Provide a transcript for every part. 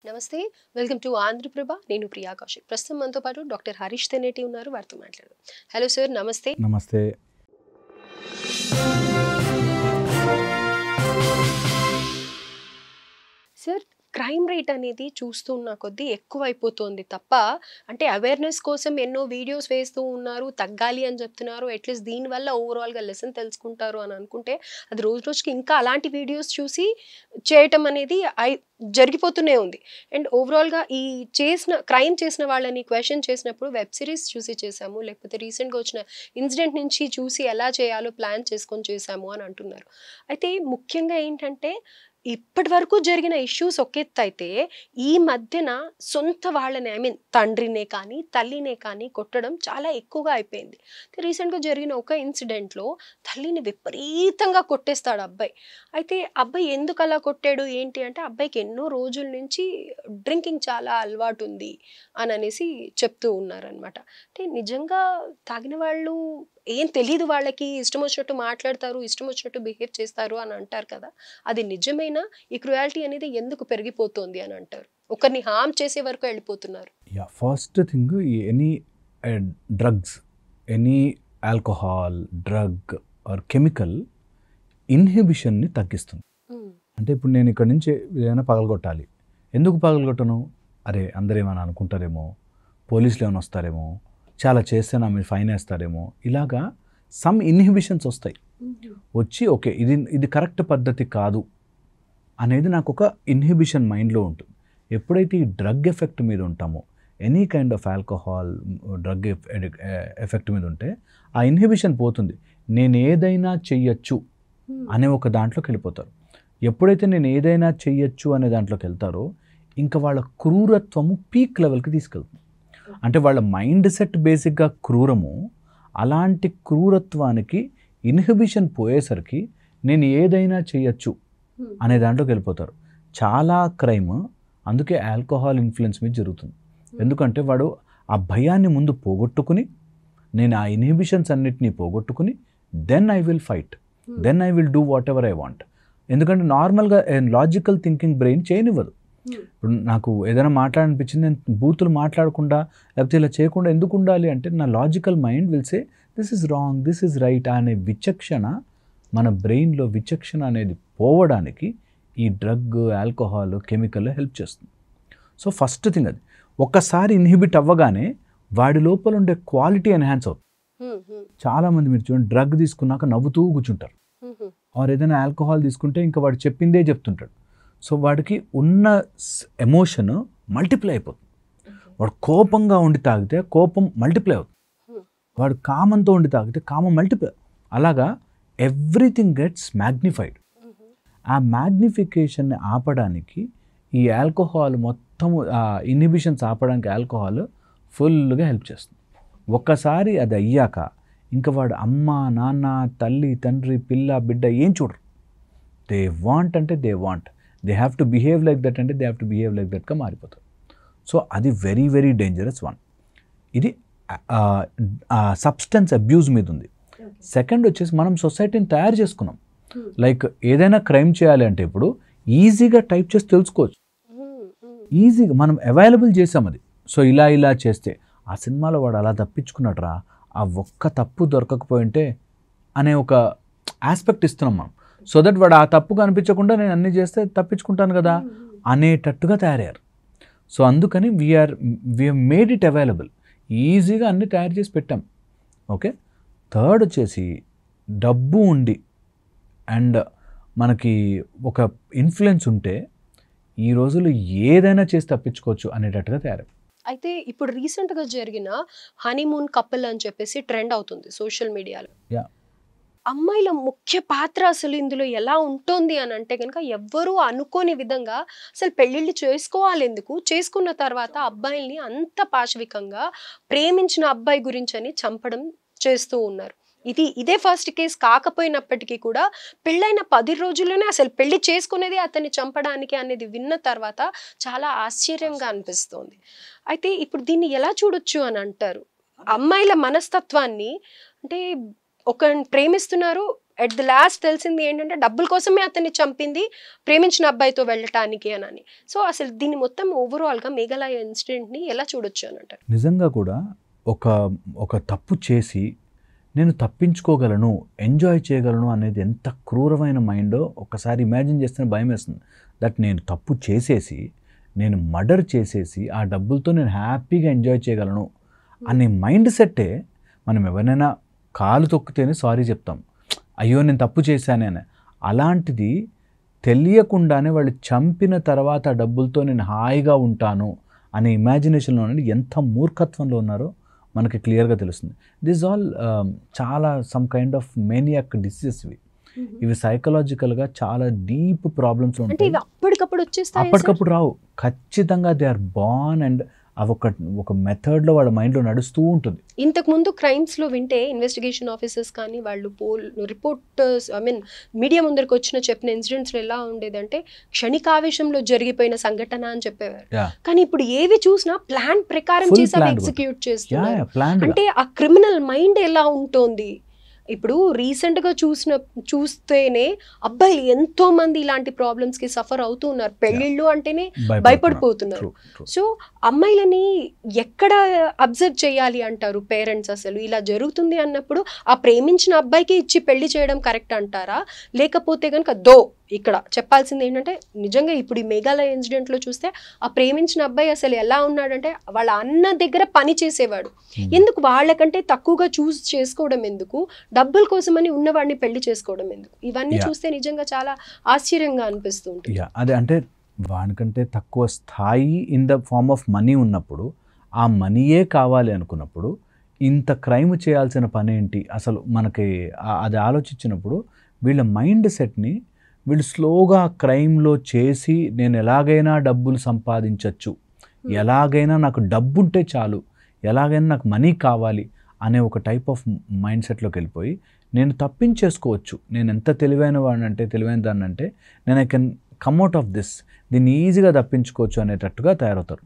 నమస్తే. Welcome to Andhraprabha. నేను ప్రియా కౌశిక్. ప్రస్తుతం మనతో పాటు డాక్టర్ హరీష్ తెనేటి ఉన్నారు. వారితో మాట్లాడదాం. హలో సార్, నమస్తే. నమస్తే. సార్, క్రైమ్ రేట్ అనేది చూస్తున్న కొద్దీ ఎక్కువైపోతుంది తప్ప, అంటే అవేర్నెస్ కోసం ఎన్నో వీడియోస్ వేస్తూ ఉన్నారు, తగ్గాలి అని చెప్తున్నారు. అట్లీస్ట్ దీనివల్ల ఓవరాల్గా లెసన్ తెలుసుకుంటారు అని అనుకుంటే, అది రోజు రోజుకి ఇంకా అలాంటి వీడియోస్ చూసి చేయటం అనేది జరిగిపోతూనే ఉంది. అండ్ ఓవరాల్గా ఈ క్రైమ్ చేసిన వాళ్ళని క్వశ్చన్ చేసినప్పుడు వెబ్ సిరీస్ చూసి చేశాము, లేకపోతే రీసెంట్గా వచ్చిన ఇన్సిడెంట్ నుంచి చూసి ఎలా చేయాలో ప్లాన్ చేసుకొని చేశాము అని అంటున్నారు. అయితే ముఖ్యంగా ఏంటంటే, ఇప్పటి వరకు జరిగిన ఇష్యూస్ ఒక ఎత్తు అయితే, ఈ మధ్యన సొంత వాళ్ళని, ఐ మీన్ తండ్రినే కానీ తల్లినే కానీ కొట్టడం చాలా ఎక్కువగా అయిపోయింది. రీసెంట్గా జరిగిన ఒక ఇన్సిడెంట్లో తల్లిని విపరీతంగా కొట్టేస్తాడు అబ్బాయి. అయితే అబ్బాయి ఎందుకు అలా కొట్టాడు ఏంటి అంటే, అబ్బాయికి ఎన్నో రోజుల నుంచి డ్రింకింగ్ చాలా అలవాటు ఉంది అని అనేసి చెప్తూ ఉన్నారనమాట. అంటే నిజంగా తాగిన వాళ్ళు ఏం తెలియదు, వాళ్ళకి ఇష్టం వచ్చినట్టు మాట్లాడతారు, ఇష్టం వచ్చినట్టు బిహేవ్ చేస్తారు అని అంటారు కదా. అది నిజమేనా? ఈ క్రుయాలిటీ అనేది ఎందుకు పెరిగిపోతుంది అని అంటారు? ఒకరిని హార్మ్ చేసే వరకు వెళ్ళిపోతున్నారు. First thing, any drugs, any alcohol, drug or chemical ఇన్హిబిషన్ని తగ్గిస్తుంది. అంటే ఇప్పుడు నేను ఇక్కడ నుంచి ఏదైనా పగలగొట్టాలి. ఎందుకు పగలగొట్టను? అరే అందరూ ఏమైనా అనుకుంటారేమో, పోలీసులు ఏమైనా వస్తారేమో, చాలా చేస్తే నా మీరు ఫైన్ వేస్తారేమో, ఇలాగా సమ్ ఇన్హిబిషన్స్ వస్తాయి. వచ్చి ఓకే ఇది కరెక్ట్ పద్ధతి కాదు అనేది నాకు ఒక ఇన్హిబిషన్ మైండ్లో ఉంటుంది. ఎప్పుడైతే ఈ డ్రగ్ ఎఫెక్ట్ మీద ఉంటామో, any kind of alcohol drug effect మీద ఉంటే ఆ ఇన్హిబిషన్ పోతుంది. నేను ఏదైనా చెయ్యొచ్చు అనే ఒక దాంట్లోకి వెళ్ళిపోతారు. ఎప్పుడైతే నేను ఏదైనా చెయ్యొచ్చు అనే దాంట్లోకి వెళ్తారో, ఇంకా వాళ్ళ క్రూరత్వము పీక్ లెవెల్కి తీసుకెళ్తుంది. అంటే వాళ్ళ మైండ్ సెట్ బేసిక్గా క్రూరము, అలాంటి క్రూరత్వానికి ఇన్హిబిషన్ పోయేసరికి నేను ఏదైనా చేయొచ్చు అనే దాంట్లోకి వెళ్ళిపోతారు. చాలా క్రైమ్ అందుకే ఆల్కహాల్ ఇన్ఫ్లుయెన్స్ మీద జరుగుతుంది. ఎందుకంటే వాడు ఆ భయాన్ని ముందు పోగొట్టుకుని, నేను ఆ ఇన్హిబిషన్స్ అన్నిటినీ పోగొట్టుకుని, then I will fight, then I will do whatever I want. ఎందుకంటే నార్మల్గా లాజికల్ థింకింగ్ బ్రెయిన్ చేయనివ్వదు. ఇప్పుడు నాకు ఏదైనా మాట్లాడనిపించింది, నేను బూతులు మాట్లాడకుండా లేకపోతే ఇలా చేయకుండా ఎందుకు ఉండాలి అంటే, నా logical mind will say this is wrong, this is right అనే విచక్షణ, మన బ్రెయిన్లో విచక్షణ అనేది పోవడానికి ఈ డ్రగ్, ఆల్కహాల్, కెమికల్ హెల్ప్ చేస్తుంది. సో ఫస్ట్ థింగ్ అది. ఒక్కసారి ఇన్హిబిట్ అవ్వగానే వాడి లోపల ఉండే క్వాలిటీ ఎన్హాన్స్ అవుతుంది. చాలామంది మీరు చూడండి, డ్రగ్ తీసుకున్నాక నవ్వుతూ కూర్చుంటారు, ఆర్ ఏదైనా ఆల్కహాల్ తీసుకుంటే ఇంకా వాడు చెప్పిందే చెప్తుంటాడు. సో వాడికి ఉన్న ఎమోషన్ మల్టిప్లై అయిపోతుంది. వాడు కోపంగా ఉండి తాగితే కోపం మల్టిప్లై అవుతుంది, వాడు కామంతో ఉండి తాగితే కామం మల్టిప్లై. అలాగా ఎవ్రీథింగ్ గెట్స్ మ్యాగ్నిఫైడ్. ఆ మ్యాగ్నిఫికేషన్ని ఆపడానికి ఈ ఆల్కహాల్ మొత్తము, ఆ ఇన్హిబిషన్స్ ఆపడానికి ఆల్కహాల్ ఫుల్గా హెల్ప్ చేస్తుంది. ఒక్కసారి అది అయ్యాక ఇంకా వాడు అమ్మ, నాన్న, తల్లి, తండ్రి, పిల్ల, బిడ్డ ఏం చూడరు. దే వాంట్ అంటే they want, they have to behave like that అంటే they have to behave like దట్గా మారిపోతారు. సో అది వెరీ వెరీ డేంజరస్ వన్. ఇది సబ్స్టెన్స్ అబ్యూజ్ మీద ఉంది. సెకండ్ వచ్చేసి మనం సొసైటీని తయారు చేసుకున్నాం. లైక్ ఏదైనా క్రైమ్ చేయాలి అంటే ఇప్పుడు ఈజీగా టైప్ చేసి తెలుసుకోవచ్చు, ఈజీగా మనం అవైలబుల్ చేసాం అది. సో ఇలా చేస్తే ఆ సినిమాలో వాడు అలా తప్పించుకున్నాడు రా, ఆ ఒక్క తప్పు దొరకకపోయింటే అనే ఒక ఆస్పెక్ట్ ఇస్తున్నాం మనం. సో దట్ వాడు ఆ తప్పు కనిపించకుండా నేను అన్నీ చేస్తే తప్పించుకుంటాను కదా అనేటట్టుగా తయారయ్యారు. సో అందుకని వీఆర్ మేడ్ ఇట్ అవైలబుల్, ఈజీగా అన్నీ తయారు చేసి పెట్టాం. ఓకే. థర్డ్ వచ్చేసి డబ్బు ఉండి అండ్ మనకి ఒక ఇన్ఫ్లుయెన్స్ ఉంటే ఈ రోజుల్లో ఏదైనా చేసి తప్పించుకోవచ్చు అనేటట్టుగా తయారు. అయితే ఇప్పుడు రీసెంట్గా జరిగిన హనీమూన్ కపుల్ అని చెప్పేసి ట్రెండ్ అవుతుంది సోషల్ మీడియాలో. అమ్మాయిల ముఖ్య పాత్ర అసలు ఇందులో ఎలా ఉంటుంది అని అంటే కనుక, ఎవ్వరూ అనుకోని విధంగా అసలు పెళ్ళిళ్ళు చేసుకోవాలి ఎందుకు, చేసుకున్న తర్వాత అబ్బాయిల్ని అంత పాశవికంగా ప్రేమించిన అబ్బాయి గురించి అని చంపడం చేస్తూ ఉన్నారు. ఇదే ఫస్ట్ కేసు కాకపోయినప్పటికీ కూడా పెళ్ళైన 10 రోజుల్లోనే అసలు పెళ్లి చేసుకునేది అతన్ని చంపడానికి అనేది విన్న తర్వాత చాలా ఆశ్చర్యంగా అనిపిస్తోంది. అయితే ఇప్పుడు దీన్ని ఎలా చూడొచ్చు అని అంటారు? అమ్మాయిల మనస్తత్వాన్ని, అంటే ఒకరిని ప్రేమిస్తున్నారు, ఎట్ ది లాస్ట్ తెలిసింది ఏంటంటే డబ్బుల కోసమే అతన్ని చంపింది ప్రేమించిన అబ్బాయితో వెళ్ళటానికి అని. సో అసలు దీన్ని మొత్తం ఓవరాల్గా మేఘాలయ ఇన్సిడెంట్ని ఎలా చూడొచ్చు అని అంటారు? నిజంగా కూడా ఒక ఒక తప్పు చేసి నేను తప్పించుకోగలను, ఎంజాయ్ చేయగలను అనేది ఎంత క్రూరమైన మైండో ఒకసారి ఇమాజిన్ చేస్తే భయం వేస్తుంది. దట్ నేను తప్పు చేసేసి, నేను మర్డర్ చేసేసి ఆ డబ్బులతో నేను హ్యాపీగా ఎంజాయ్ చేయగలను అనే మైండ్ సెట్టే మనం ఎవరైనా కాలు తొక్కితేనే సారీ చెప్తాం, అయ్యో నేను తప్పు చేశానే అని. అలాంటిది తెలియకుండానే వాళ్ళు చంపిన తర్వాత ఆ డబ్బులతో నేను హాయిగా ఉంటాను అనే ఇమాజినేషన్లో ఎంత మూర్ఖత్వంలో ఉన్నారో మనకి క్లియర్గా తెలుస్తుంది. దిస్ ఆల్ చాలా some kind of maniac diseases ఇవి సైకలాజికల్గా చాలా డీప్ ప్రాబ్లమ్స్ ఉంటాయి. అప్పటికప్పుడు రావు, ఖచ్చితంగా దే ఆర్ బార్న్ అండ్ అవి ఒక మెథడ్లో వాళ్ళ మైండ్లో నడుస్తూ ఉంటుంది. ఇంతకుముందు క్రైమ్స్లో వింటే ఇన్వెస్టిగేషన్ ఆఫీసర్స్ కానీ వాళ్ళు రిపోర్టర్స్ మీడియా ముందరికి చెప్పిన ఇన్సిడెంట్స్లో ఎలా ఉండేదంటే క్షణికావేశంలో జరిగిపోయిన సంఘటన అని చెప్పేవారు. కానీ ఇప్పుడు ఏవి చూసినా ప్లాన్ ప్రకారం చేసి అవి ఎగ్జిక్యూట్ చేస్తున్నారు. అంటే ఆ క్రిమినల్ మైండ్ ఎలా ఉంటుంది. ఇప్పుడు రీసెంట్గా చూస్తేనే అబ్బాయిలు ఎంతో మంది ఇలాంటి ప్రాబ్లమ్స్కి సఫర్ అవుతూ ఉన్నారు. పెళ్ళిళ్ళు అంటేనే భయపడిపోతున్నారు. సో అమ్మాయిలని ఎక్కడ అబ్జర్వ్ చేయాలి అంటారు పేరెంట్స్? అసలు ఇలా జరుగుతుంది అన్నప్పుడు ఆ ప్రేమించిన అబ్బాయికి ఇచ్చి పెళ్లి చేయడం కరెక్ట్ అంటారా? లేకపోతే కనుక ఇక్కడ చెప్పాల్సింది ఏంటంటే నిజంగా ఇప్పుడు ఈ మేఘాలయ ఇన్సిడెంట్లో చూస్తే ఆ ప్రేమించిన అబ్బాయి అసలు ఎలా ఉన్నాడంటే వాళ్ళ అన్న దగ్గర పని చేసేవాడు. ఎందుకు వాళ్ళకంటే తక్కువగా చూస్ చేసుకోవడం ఎందుకు? డబ్బుల కోసమని ఉన్నవాడిని పెళ్లి చేసుకోవడం ఎందుకు? ఇవన్నీ చూస్తే నిజంగా చాలా ఆశ్చర్యంగా అనిపిస్తుంది. అదే అంటే వానికంటే తక్కువ స్థాయి in the form of money ఉన్నప్పుడు, ఆ మనీయే కావాలి అనుకున్నప్పుడు ఇంత క్రైమ్ చేయాల్సిన పని ఏంటి అసలు మనకి అది ఆలోచించినప్పుడు వీళ్ళ మైండ్ సెట్ని వీళ్ళు స్లోగా క్రైమ్లో చేసి నేను ఎలాగైనా డబ్బులు సంపాదించవచ్చు, ఎలాగైనా నాకు డబ్బు ఉంటే చాలు, ఎలాగైనా నాకు మనీ కావాలి అనే ఒక టైప్ ఆఫ్ మైండ్ సెట్లోకి వెళ్ళిపోయి నేను తప్పించేసుకోవచ్చు, నేను ఎంత తెలివైన దాన్ని అంటే నేను I can come out of this, దీన్ని ఈజీగా తప్పించుకోవచ్చు అనేటట్టుగా తయారవుతారు.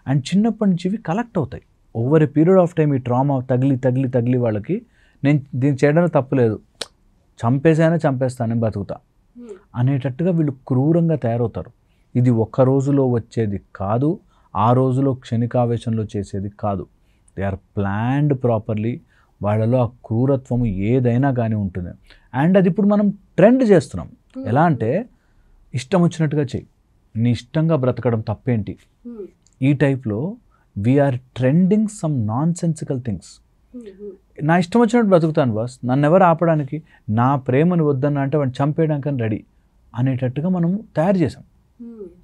అండ్ చిన్నప్పటి నుంచి ఇవి కలెక్ట్ అవుతాయి. Over a period of time ఈ ట్రామా తగిలి వాళ్ళకి నేను దీన్ని చేయడానికి తప్పులేదు, చంపేస్తానని బతుకుతా అనేటట్టుగా వీళ్ళు క్రూరంగా తయారవుతారు. ఇది ఒక్క రోజులో వచ్చేది కాదు, ఆ రోజులో క్షణికావేశంలో చేసేది కాదు. They are planned properly. వాళ్ళలో ఆ క్రూరత్వము ఏదైనా కానీ ఉంటుంది. అండ్ అది ఇప్పుడు మనం ట్రెండ్ చేస్తున్నాం. ఎలా అంటే ఇష్టం వచ్చినట్టుగా చెయ్యి, నీ ఇష్టంగా బ్రతకడం తప్పేంటి, ఈ టైప్లో we are trending some nonsensical things. నా ఇష్టం వచ్చినట్టు బ్రతుకుతాను బాస్, నన్ను ఎవరు ఆపడానికి, నా ప్రేమను వద్దన్న అంటే వాడిని చంపేయడానికి రెడీ అనేటట్టుగా మనం తయారు చేసాం.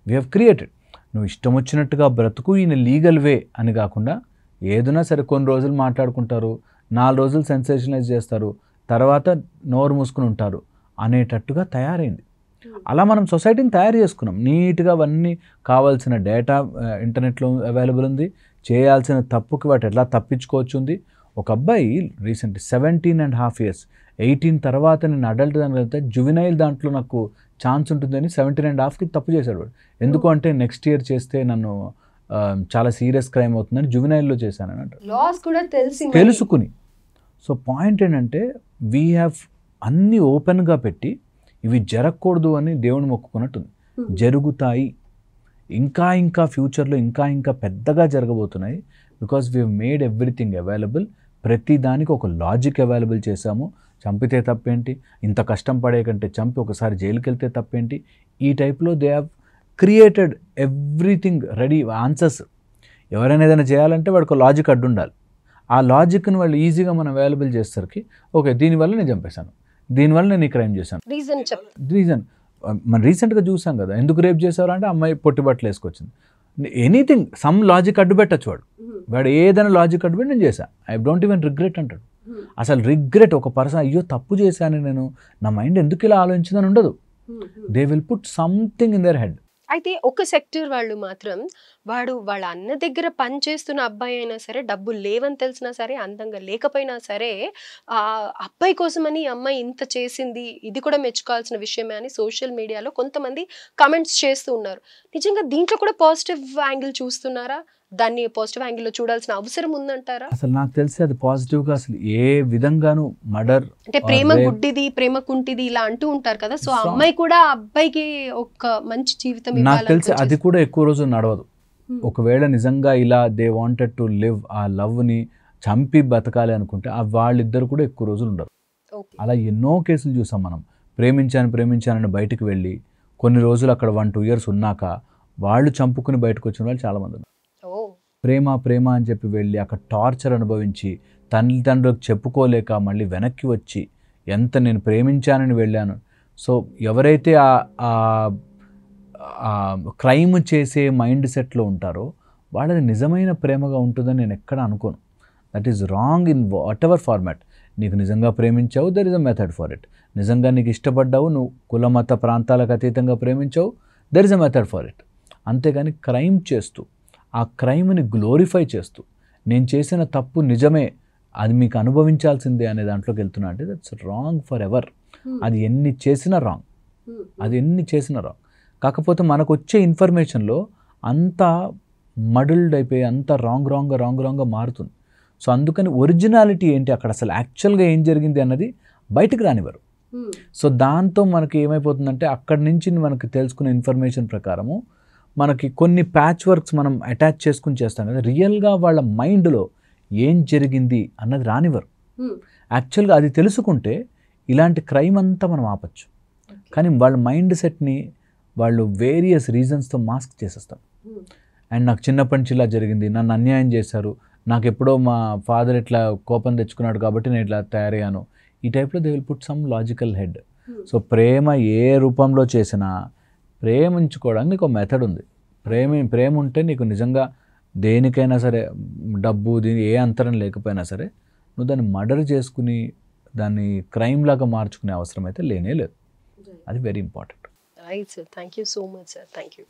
We have created. నువ్వు ఇష్టం వచ్చినట్టుగా బ్రతుకు ఇన్ లీగల్ వే అని కాకుండా ఏదైనా సరే కొన్ని రోజులు మాట్లాడుకుంటారు, 4 రోజులు సెన్సేషనలైజ్ చేస్తారు, తర్వాత నోరు మూసుకుని ఉంటారు అనేటట్టుగా తయారైంది. అలా మనం సొసైటీని తయారు చేసుకున్నాం. నీట్గా అవన్నీ కావాల్సిన డేటా ఇంటర్నెట్లో అవైలబుల్ ఉంది, చేయాల్సిన తప్పుకి వాటి ఎట్లా తప్పించుకోవచ్చు ఉంది. ఒక అబ్బాయి రీసెంట్ 17.5 years 18 తర్వాత నేను అడల్ట్ దాని వెళ్తే జువెనైల్ దాంట్లో నాకు ఛాన్స్ ఉంటుందని 17.5కి తప్పు చేశాడు వాడు. ఎందుకు అంటే నెక్స్ట్ ఇయర్ చేస్తే నన్ను చాలా సీరియస్ క్రైమ్ అవుతుందని జువెనైల్లో చేశాను అని అంటారు తెలుసుకుని. సో పాయింట్ ఏంటంటే వీ హ్యావ్ అన్నీ ఓపెన్గా పెట్టి ఇవి జరగకూడదు అని దేవుని మొక్కుకున్నట్టుంది. జరుగుతాయి, ఇంకా ఫ్యూచర్లో ఇంకా పెద్దగా జరగబోతున్నాయి. Because we have made everything available. ప్రతి దానికి ఒక లాజిక్ అవైలబుల్ చేశాము. చంపితే తప్పేంటి, ఇంత కష్టం పడే కంటే చంపి ఒకసారి జైలుకి వెళ్తే తప్పేంటి, ఈ టైప్లో they have created everything ready answers. ఎవరైనా ఏదైనా చేయాలంటే వాడికి లాజిక్ అడ్డు ఉండాలి. ఆ లాజిక్ని వాళ్ళు ఈజీగా మనం అవైలబుల్ చేసేసరికి ఓకే దీనివల్ల నేను చంపేశాను, దీనివల్ల నేను ఈ క్రైమ్ చేశాను. రీజన్ మనం రీసెంట్గా చూసాం కదా, ఎందుకు రేప్ చేసేవారు అంటే అమ్మాయి పొట్టి బట్టలు వేసుకొచ్చింది. ఎనీథింగ్ సమ్ లాజిక్ అడ్డు పెట్టచ్చు వాడు ఏదైనా లాజిక్ అడ్డు పెట్టి నేను చేశాను, ఐ డోంట్ ఈవెన్ రిగ్రెట్ అంటాడు. అసలు రిగ్రెట్ ఒక పర్సన్ అయ్యో తప్పు చేశాను నేను, నా మైండ్ ఎందుకు ఇలా ఆలోచించిందని ఉండదు. They will put something in their head. అయితే ఒక సెక్టర్ వాళ్ళు మాత్రం వాళ్ళ అన్న దగ్గర పని చేస్తున్న అబ్బాయి అయినా సరే, డబ్బులు లేవని తెలిసినా సరే, అందంగా లేకపోయినా సరే, ఆ అబ్బాయి కోసమని అమ్మాయి ఇంత చేసింది, ఇది కూడా మెచ్చుకోవాల్సిన విషయమే అని సోషల్ మీడియాలో కొంతమంది కామెంట్స్ చేస్తూ ఉన్నారు. నిజంగా దీంట్లో కూడా పాజిటివ్ యాంగిల్ చూస్తున్నారా? దాన్ని పాజిటివ్ యాంగిల్లో చూడాల్సిన అవసరం ఉందంటారా? అసలు నాకు తెలిసి అది పాజిటివ్గా అసలు ఏ విధంగాను మర్డర్ అంటే ప్రేమ గుడ్డిది, ప్రేమ కుంటిది ఇలా అంటూ ఉంటారు కదా. సో ఆ అమ్మాయి కూడా ఆ అబ్బాయికి ఒక మంచి జీవితం నాకు తెలిసి అది కూడా ఎక్కువ రోజులు నడవదు. ఒకవేళ నిజంగా ఇలా దే వాంటెడ్ టు లివ్, ఆ లవ్ని చంపి బతకాలి అనుకుంటే వాళ్ళిద్దరు కూడా ఎక్కువ రోజులు ఉండరు. అలా ఎన్నో కేసులు చూసాం మనం. ప్రేమించానని బయటకు వెళ్ళి కొన్ని రోజులు అక్కడ 1-2 years ఉన్నాక వాళ్ళు చంపుకుని బయటకు వచ్చిన వాళ్ళు చాలామంది ఉన్నారు. ప్రేమ అని చెప్పి వెళ్ళి అక్కడ టార్చర్ అనుభవించి తల్లిదండ్రులకు చెప్పుకోలేక మళ్ళీ వెనక్కి వచ్చి ఎంత నేను ప్రేమించానని వెళ్ళాను. సో ఎవరైతే క్రైమ్ చేసే మైండ్ సెట్లో ఉంటారో వాళ్ళది నిజమైన ప్రేమగా ఉంటుందని నేను ఎక్కడ అనుకోను. That is wrong in what ever format. నీకు నిజంగా ప్రేమించావు, there is a method for it. నిజంగా నీకు ఇష్టపడ్డావు, నువ్వు కుల మత ప్రాంతాలకు అతీతంగా ప్రేమించావు, there is a method for it. అంతేగాని క్రైమ్ చేస్తూ ఆ క్రైమ్ని గ్లోరిఫై చేస్తూ నేను చేసిన తప్పు నిజమే, అది మీకు అనుభవించాల్సిందే అనే దాంట్లోకి వెళ్తున్నా అంటే దట్స్ రాంగ్ ఫర్ ఎవర్. అది ఎన్ని చేసినా రాంగ్. కాకపోతే మనకు వచ్చే ఇన్ఫర్మేషన్లో అంతా మడిల్డ్ అయిపోయి అంతా రాంగ్గా మారుతుంది. సో అందుకని ఒరిజినాలిటీ ఏంటి, అక్కడ అసలు యాక్చువల్గా ఏం జరిగింది అన్నది బయటకు రానివ్వరు. సో దాంతో మనకి ఏమైపోతుందంటే అక్కడి నుంచి మనకి తెలుసుకునే ఇన్ఫర్మేషన్ ప్రకారము మనకి కొన్ని ప్యాచ్ వర్క్స్ మనం అటాచ్ చేసుకుని చేస్తాం కదా, రియల్గా వాళ్ళ మైండ్లో ఏం జరిగింది అన్నది రానివ్వరు. యాక్చువల్గా అది తెలుసుకుంటే ఇలాంటి క్రైమ్ అంతా మనం ఆపచ్చు. కానీ వాళ్ళ మైండ్ సెట్ని వాళ్ళు వేరియస్ రీజన్స్తో మాస్క్ చేసేస్తారు. అండ్ నాకు చిన్నప్పటి నుంచి ఇలా జరిగింది, నన్ను అన్యాయం చేశారు, నాకు ఎప్పుడో మా ఫాదర్ ఇట్లా కోపం తెచ్చుకున్నాడు కాబట్టి నేను ఇట్లా తయారయ్యాను, ఈ టైప్లో they will put some logical head. So ప్రేమ ఏ రూపంలో చేసినా ప్రేమించుకోవడానికి నీకు ఒక మెథడ్ ఉంది. ప్రేమ ఉంటే నీకు నిజంగా దేనికైనా సరే, డబ్బు ఏ అంతరం లేకపోయినా సరే నువ్వు దాన్ని మర్డర్ చేసుకుని దాన్ని క్రైమ్ లాగా మార్చుకునే అవసరం అయితే లేనే లేదు. అది very important. Right sir, thank you so much sir, thank you.